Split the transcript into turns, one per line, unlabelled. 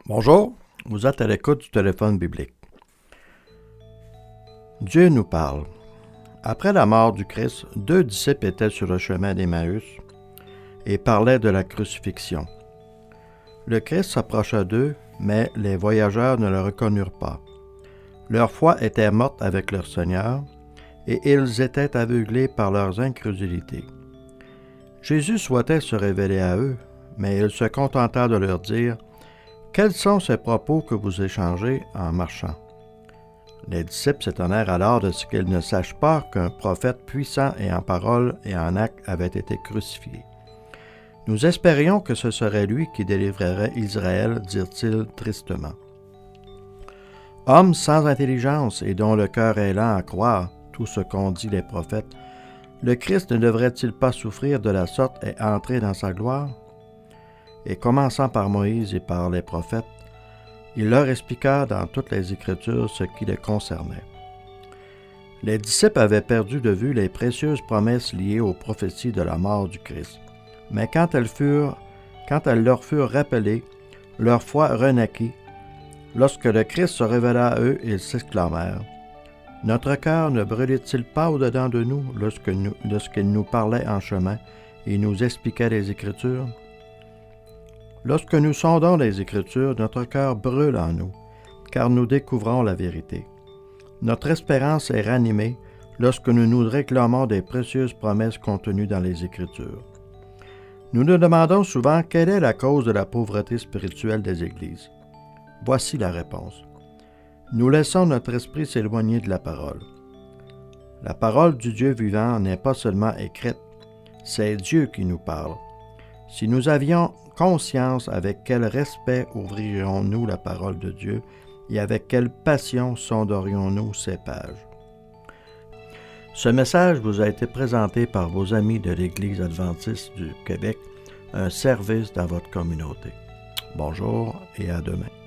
Bonjour, vous êtes à l'écoute du téléphone biblique. Dieu nous parle. Après la mort du Christ, 2 disciples étaient sur le chemin d'Emmaüs et parlaient de la crucifixion. Le Christ s'approcha d'eux, mais les voyageurs ne le reconnurent pas. Leur foi était morte avec leur Seigneur, et ils étaient aveuglés par leurs incrédulités. Jésus souhaitait se révéler à eux, mais il se contenta de leur dire « Quels sont ces propos que vous échangez en marchant? » Les disciples s'étonnèrent alors de ce qu'ils ne sachent pas qu'un prophète puissant et en parole et en acte avait été crucifié. « Nous espérions que ce serait lui qui délivrerait Israël, dirent-ils tristement. Homme sans intelligence et dont le cœur est lent à croire tout ce qu'ont dit les prophètes, le Christ ne devrait-il pas souffrir de la sorte et entrer dans sa gloire? Et commençant par Moïse et par les prophètes, il leur expliqua dans toutes les Écritures ce qui les concernait. Les disciples avaient perdu de vue les précieuses promesses liées aux prophéties de la mort du Christ. Mais quand elles leur furent rappelées, leur foi renaquit. Lorsque le Christ se révéla à eux, ils s'exclamèrent « Notre cœur ne brûlait-il pas au-dedans de nous lorsqu'il nous parlait en chemin et nous expliquait les Écritures? » Lorsque nous sondons les Écritures, notre cœur brûle en nous, car nous découvrons la vérité. Notre espérance est ranimée lorsque nous nous réclamons des précieuses promesses contenues dans les Écritures. Nous nous demandons souvent quelle est la cause de la pauvreté spirituelle des Églises. Voici la réponse. Nous laissons notre esprit s'éloigner de la parole. La parole du Dieu vivant n'est pas seulement écrite, c'est Dieu qui nous parle. Si nous avions conscience avec quel respect ouvririons-nous la parole de Dieu et avec quelle passion sonderions-nous ces pages. Ce message vous a été présenté par vos amis de l'Église adventiste du Québec, un service dans votre communauté. Bonjour et à demain.